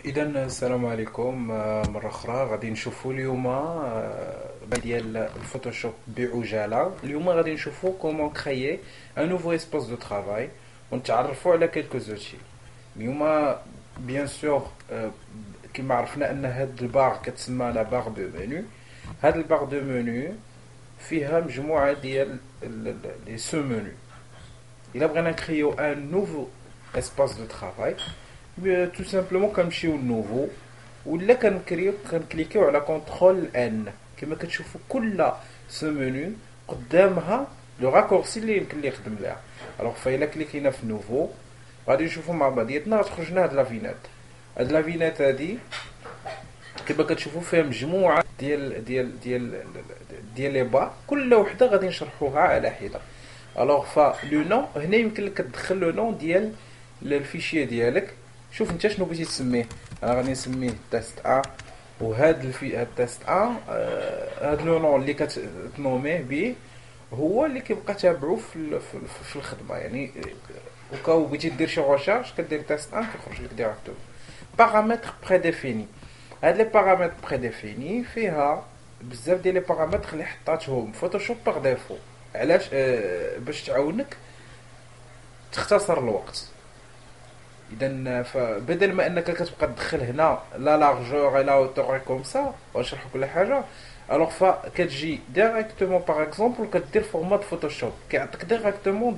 اذا السلام عليكم. مره اخرى غادي نشوفوا اليوم ديال الفوتوشوب بعجاله. اليوم غادي نشوفوا كومون كريي ان نوفو اسباس دو ترافاي ونتعرفوا على كيلكو زوتي. اليوم بيان سور كما عرفنا ان هاد الباغ كتسمى لا باغ دو منو. هاد الباغ دو منو فيها مجموعه ديال لي سو منو. الا بغينا نكريو ان نوفو اسباس دو ترافاي تو سامبلومون كنمشيو لنوفو ولا كنكليكيو على كونترول ان. كما كتشوفوا كل سو منو قدامها لو راكورسي اللي يمكن لي يخدم ليها. الوغ فايلا كليكينا في نوفو غادي نشوفوا مع بعضياتنا غتخرج لنا هاد لافينات. هاد لافينات هادي كما كتشوفوا فيها مجموعه ديال لي با، كل وحده غادي نشرحوها على حده. الوغ لو نون هنا يمكن لك تدخل لو نون ديال الفيشيه ديالك. شوف انت شنو بغيتي تسميه. انا غادي نسميه تيست ا، وهاد هاد تيست ا هاد لو نون اللي كتنوميه به هو اللي كيبقى تابعو في الخدمه. يعني وكاو بغيتي دير شي ريشيرش كدير تيست ا كيخرج لك ديريكتوم. بارامتر بريديفيني. هاد لي بارامتر بريديفيني فيها بزاف ديال لي بارامتر اللي حطاتهم فوتوشوب باغ ديفو. علاش؟ باش تعاونك تختصر الوقت. اذا فبدل ما انك كتبقى تدخل هنا لا لارجور لا اوتور كوم سا ونشرح كل حاجه، الوغ فكتجي ديريكتومون باغ اكزومبل كدير فورمات فوتوشوب كيعطيك ديريكتومون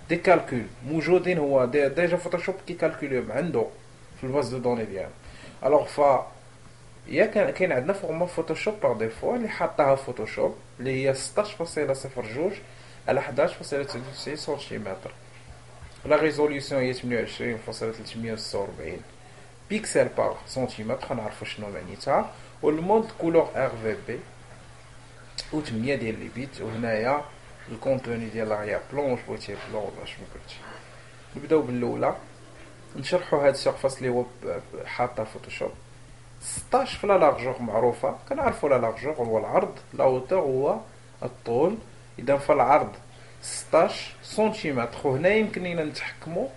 دي كالكول موجودين. هو ديجا فوتوشوب كيكالكوليهم عنده في الباز دو دوني ديالو. الوغ يا كاين عندنا فورما فوتوشوب باغ ديفو اللي حاطاها فوتوشوب اللي هي 16.02 على 11.99 سنتيمتر. لا ريزوليسيون هي 28.346 بيكسل باغ سنتيمتر، نعرفو شنو معنيتها. والمود كولور ار في بي و 8 ديال لي بيت. وهنايا الكونتوني ديال لاغيا بلون، واش بغيتي بلون ولا شنو بغيتي. نبداو بالاولى نشرحو هاد السيرفاس اللي هو حاطه فوتوشوب. 16 في لا لارجور معروفه، كنعرفو لا لارجور هو العرض، لا اوتور هو الطول. اذا فالعرض 16 سنتيمتر. وهنا يمكن لينا نتحكموا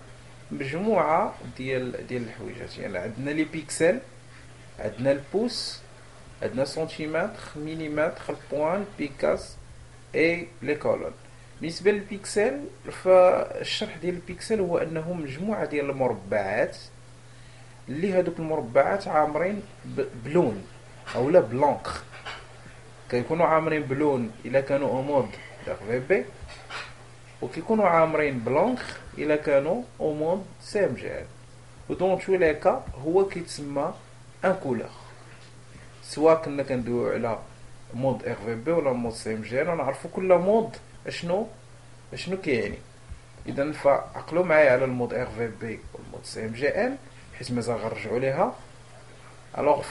مجموعه ديال الحويجات. يعني عندنا لي بيكسل، عندنا البوس، عندنا سنتيمتر، مليمتر، البوان، بيكاس اي لي كولون. بالنسبه للبيكسل فالشرح ديال البيكسل هو انه مجموعه ديال المربعات اللي هادوك المربعات عامرين بلون اولا بلونكر. كيكونوا عامرين بلون الا كانوا او مود ار في بي، وكيكونوا عامرين بلونك الا كانوا او مود سي ام جي ال. ودون تو لي كا هو كيتسمى ان كولور، سواء كنا كندويو على مود ار في بي ولا مود سي ام جي ال. ونعرفوا كل مود اشنو كيعني. اذا فعقلوا معايا على المود ار في بي والمود سي ام جي ال حيت مازال غنرجعوا ليها. الوغ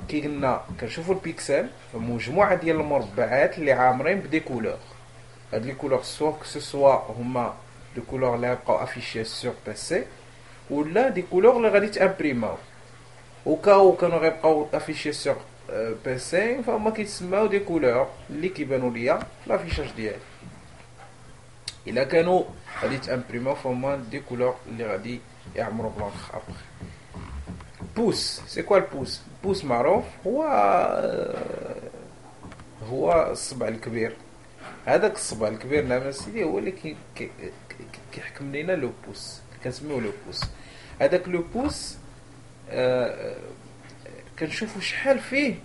كي قلنا كنشوفوا البيكسل مجموعه ديال المربعات اللي عامرين بدي كولور. هاد لي كولور سوا هما دي كولور اللي غيبقاو افيشي سور بي سي ولا دي كولور اللي غادي تامبريماو. وكاو كانوا غيبقاو افيشي سور بي سي فهما كيتسماو دي كولور اللي كيبانوا ليا في لافيشاج ديالي. الا كانوا غادي تامبريماو فهما دي كولور اللي غادي يعمروا بلانك ابخي. بوس سي كوا البوس؟ البوس معروف هو الصبع الكبير. هذاك الصبع الكبير نعم سيدي هو اللي كيحكم لينا لو بوس، كنسميوه لو بوس. هذاك لو بوس كنشوفوا شحال فيه،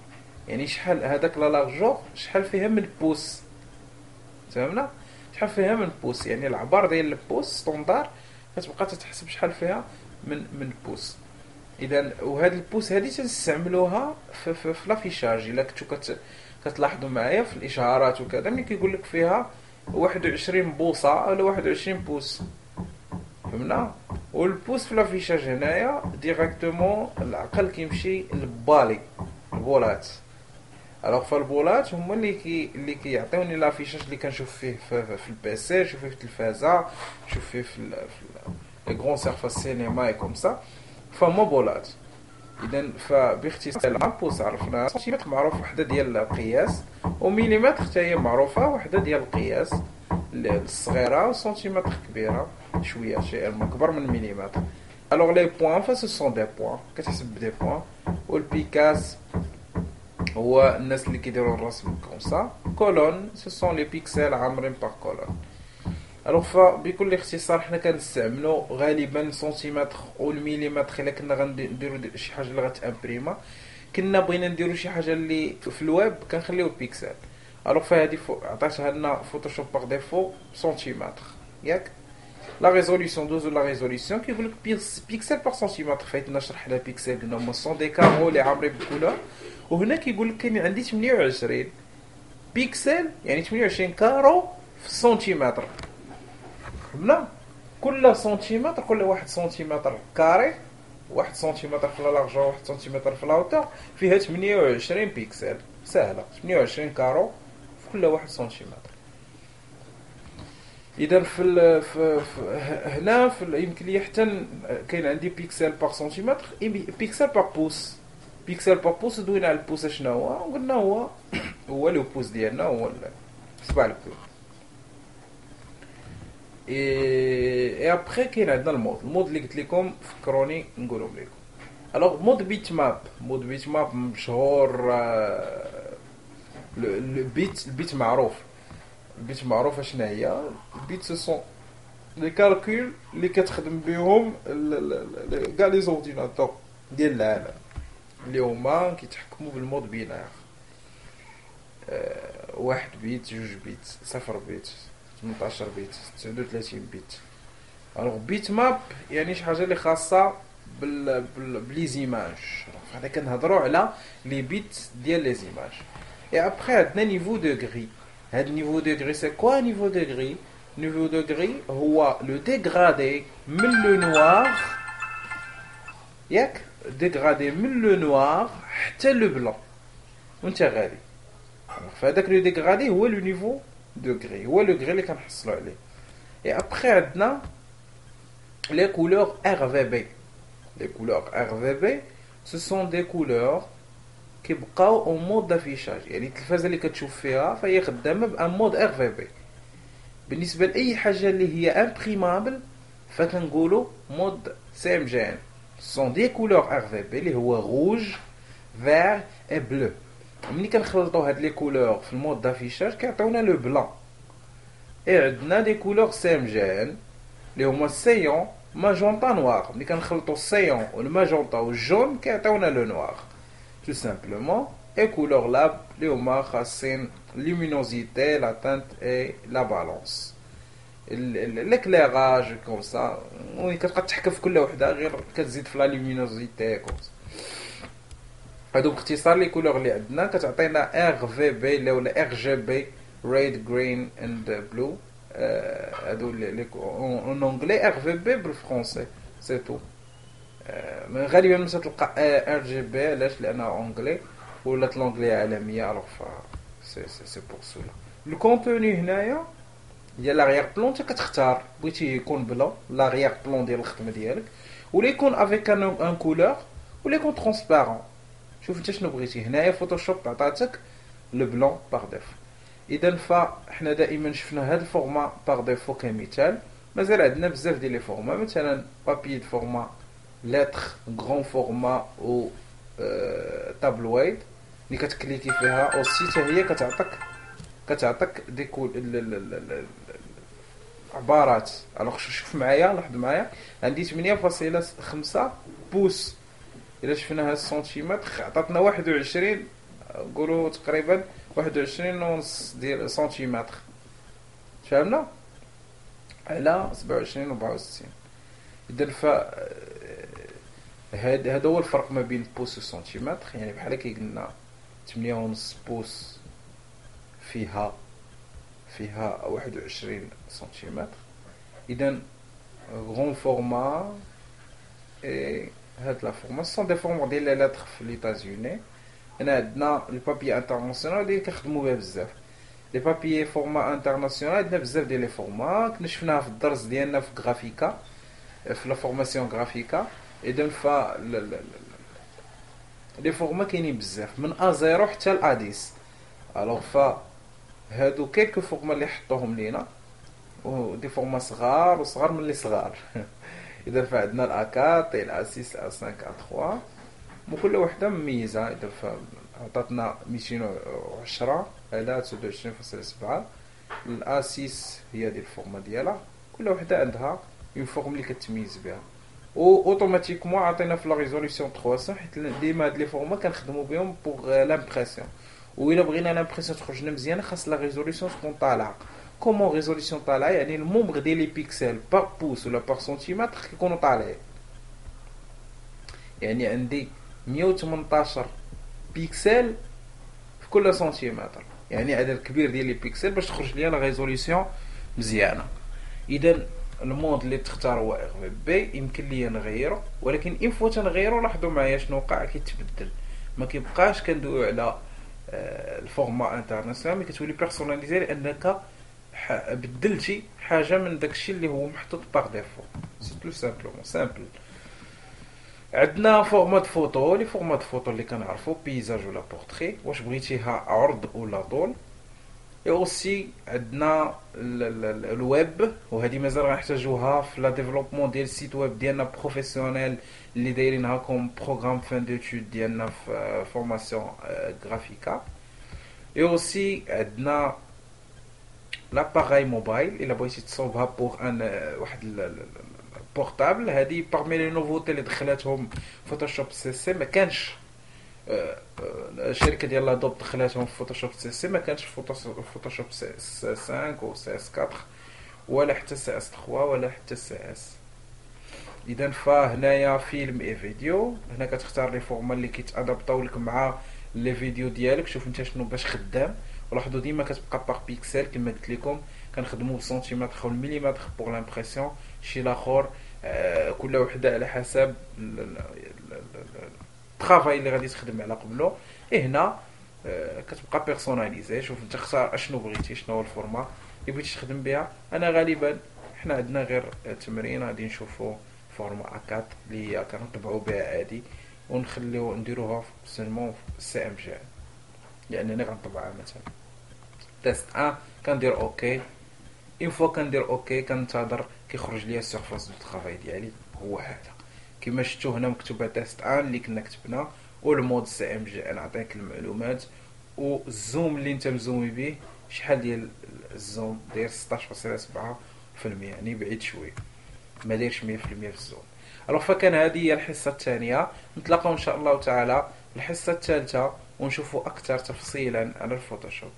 يعني شحال هذاك لا لارجور شحال فيها من بوس. فهمنا شحال فيها من بوس؟ يعني العبار ديال البوس ستوندار كتبقى تتحسب شحال فيها من بوس. اذا وهاد البوس هذه تنستعملوها في لافيشاج. الا كنتو كتلاحظوا معايا في الاشعارات وكذا ملي كيقول لك فيها 21 بوصه ولا 21 بوس، فهمنا. والبوس في لافيشاج هنايا ديريكتومون العقل كيمشي للبالي البولات. الوغ فالبولات هما اللي كيعطيوني لافيشاج اللي كنشوف فيه في البيسي، نشوف فيه في التلفازه، نشوف فيه في لي غون سيرفاس سينما كوم سا، فهما بولات. اذا فباختصار بوس عرفنا، سنتيمتر معروف وحده ديال القياس، ومليمتر حتى هي معروفه وحده ديال القياس الصغيره، وسنتيمتر كبيره شويه شيء كبر من مليمتر. Alors les points, enfin ce sont des points كتحسب des points. والبيكاس هو الناس اللي كيديروا الرسم كوم سا. كولون ce sont les pixels عامرين par colonne. الوغ فبكل اختصار حنا كنستعملو غالبا سنتيمتر والمليمتر الا كنا غنديرو شي حاجه اللي غتامبريما. كنا بغينا نديرو شي حاجه اللي في الويب كنخليو بيكسل. الوغ فهادي عطاتها لنا فوتوشوب باغ ديفو سنتيمتر ياك. لا ريزوليسيون دوزو لا ريزوليسيون كيقول لك بيكسل باغ سنتيمتر. فايتنا شرح لها بيكسل قلنا هما سون دي كارو اللي عامرين بالكولور. وهنا كيقول لك كاين عندي 28 بيكسل يعني 28 كارو في السنتيمتر. فهمنا؟ كل سنتيمتر كل واحد سنتيمتر كاري، واحد سنتيمتر في لارجور واحد سنتيمتر في لاوتور فيها 28 بيكسل. سهله، 28 كارو في كل واحد سنتيمتر. اذا هنا يمكن لي حتى كاين عندي بيكسل باغ سنتيمتر، بيكسل باغ بوس. بيكسل باغ بوس دوينا على البوس شنو هو، قلنا هو لو بوس ديالنا هو صباع الكل. اي ابخي كاين عندنا المود اللي قلت لكم فكروني نقولهم لكم. الوغ مود بيت ماب. مود بيت ماب مشهور. البيت معروف. البيت معروفه شنو هي. البيت سو سون لي كالكول اللي كتخدم بهم كاع لي زورديناتور ديال العالم اللي هما كيتحكموا بالمود بينار. واحد بيت، جوج بيت، صفر بيت، 18 بيت، 39 بيت. الوغ بيت ماب يعني شي حاجه اللي خاصه بلي زيماج. حنا كنهضروا على لي بيت ديال لي زيماج. اي ابخي عندنا نيفو دوغري. هاد النيفو دوغري سي كوا نيفو دوغري؟ نيفو دوغري هو لو ديغرادي من لو نوار ياك، ديغرادي من لو نوار حتى لو بلون وانت غادي. فهداك لو ديغرادي هو لو نيفو دوغري، هو لو غري اللي كنحصلوا عليه. اي ابخي عندنا لي كولور RVB. Les couleurs RVB, ce sont des couleurs كيبقاو اون مود دافيشاج. يعني التلفازه اللي كتشوف فيها فهي خدامه بان مود RVB. بالنسبه لاي حاجه اللي هي امبريمابل فكنقولوا مود CMGN. ce sont des couleurs RVB اللي هو روج فير اي بلو. ملي كنخلطوا هاد لي كولور في المود دافيشاج كيعطيونا لو بلان. اي عندنا دي كولور CMGN اللي هما السيون ماجونتا نوار. ملي كنخلطوا السيون والماجونتا والجون كيعطيونا لو نوار tout simplement. et couleur lab اللي هما خاصين luminosité, la teinte et la balance. l'éclairage comme ça وين كتبقى تحكم في كل وحده غير كتزيد في لا luminosité كوم سا. هادو باختصار لي كولور اللي عندنا كتعطينا RVB ولا RGB red green and blue. هادو en anglais RVB بالفرنسي سي تو. غالبا ما تلقى RGB علاش لانها انجلي ولات لونجلي عالميه. الوغ سي بور سولا. الكونتوني هنايا ديال لاغيير بلون انت كتختار بغيتي يكون بلا لاغيير بلون ديال الخدمه ديالك ولا يكون افيك ان كولور ولا يكون ترونسبارون. شوف انت شنو بغيتي. هنايا فوتوشوب عطاتك لو بلون باغ ديفو. اذا فاحنا دائما شفنا هذا الفورما باغ ديفو كمثال. مازال عندنا بزاف ديال لي فورما مثلا بابي فورما lettre grand format ou tabloid اللي كتكليكي فيها اوسي حتى هي كتعطيك دي عبارات. الوغ شوف معايا، لاحظ معايا عندي 8.5 بوس. الا شفنا هاد السنتيمتر عطاتنا 21 نقولوا تقريبا 21 ونص ديال سنتيمتر. فهمنا على 27 و 64. اذا هذا هو الفرق ما بين بوس و سنتيمتر. يعني بحال كي قلنا 8.5 بوس فيها 21 سنتيمتر. اذا غون فورما اي هاد لا فورما سون دي فورما ديال لي لاتر في ليتازوني. هنا عندنا البابي انترناسيونال اللي كنخدموا بها بزاف. لي بابي فورما انترناسيونال عندنا بزاف ديال لي فورما كنا شفناها في الدرس ديالنا في غرافيكا في لا فورماسيون غرافيكا. اذا ف لي فورما كاينين بزاف من A0 حتى ل A10. الوغ ف هادو كيلكو فورما اللي حطوهم لينا ودي فورما صغار وصغار من اللي صغار. اذا فعندنا الA4 الA6 الA5 الA3 وكل وحده مميزه. اذا عطاتنا 210 على 29.7. الA6 هي ديال الفورما ديالها، كل وحده عندها اون فورم اللي كتميز بها. و اوتوماتيكمون عطينا في لا ريزوليسيون 300، حيت ديما هاد لي فورما كنخدموا بهم بوغ لامبريسيون، و الا بغينا لامبريسيون تخرج لنا مزيانه خاص لا ريزوليسيون تكون طالعه. كومون ريزوليسيون طالعه؟ يعني المومبر ديال لي بيكسل بار بوس ولا بار سنتيمتر كيكونوا طالعين. يعني عندي 118 بيكسل في كل سنتيمتر، يعني عدد كبير ديال لي بيكسل باش تخرج ليا لا ريزوليسيون مزيانه. اذا المود اللي تختار هو ار بي، يمكن ليا نغيره، ولكن ان فوا تنغيرو لاحظوا معايا شنو وقع، كيتبدل، ما كيبقاش كندويو على الفورما انترناسيونال، ملي كتولي بيرسوناليزي لانك بدلتي حاجه من داكشي اللي هو محطوط باغ ديفو. سي تو سامبلومون سامبل. عندنا فورمات فوتو، لي فورمات فوتو اللي كنعرفو بيزاج ولا بورتري، واش بغيتيها عرض ولا طول. اي اوسي عندنا الويب، وهذه مازال غنحتاجوها في لا ديفلوبمون ديال السيت ويب ديالنا بروفيسيونيل اللي دايرينها كوم بروغرام فان دوتود ديالنا في فورماسيون غرافيكا. اي اوسي عندنا لاباغاي موبايل، الا بغيتي تصوبها بوغ ان واحد بورتابل. هذه باغمي لي نوفوتي اللي دخلاتهم فوتوشوب سي سي. ما كانش الشركه ديال لادوب دخلاتهم في فوتوشوب سي سي، ما كانش فوتوشوب سي اس 5 و سي اس 4 ولا حتى سي اس 3 ولا حتى سي اس. اذا فهنايا فيلم اي فيديو، هنا كتختار لي فورما اللي كيتادابطاو لك مع لي فيديو ديالك. شوف انت شنو باش خدام، ولاحظوا ديما كتبقى باغ بيكسل كما قلت لكم. كنخدموا بالسنتيمتر او المليمتر بوغ لامبريسيون، شي لاخر كل وحده على حسب الطرافاي اللي غادي تخدم على قبله. هنا كتبقى بيرسوناليزي. شوف انت اختار اشنو بغيتي، شنو هو الفورما اللي بغيتي تخدم بها. انا غالبا حنا عندنا غير تمرين غادي نشوفوا فورما A4 اللي هي كنطبعوا بها عادي، ونخليو نديروها سلمون سي ام جي، يعني انا غنطبعها مثلا تيست 1 كندير اوكي. اون فوا كندير اوكي كنتظر كيخرج ليا السيرفاس دو طرافاي ديالي هو هذا كما شفتوا هنا مكتوبه تيست 1 اللي كنا كتبنا، والمود سي ام جي نعطيك المعلومات، والزوم اللي انت مزومي به شحال ديال الزوم داير 16.7%، يعني بعيد شويه ما دايرش 100% في الزوم. الوغ فكان هذه هي الحصه الثانيه. نتلاقاو ان شاء الله تعالى في الحصه الثالثه ونشوفوا اكثر تفصيلا على الفوتوشوب.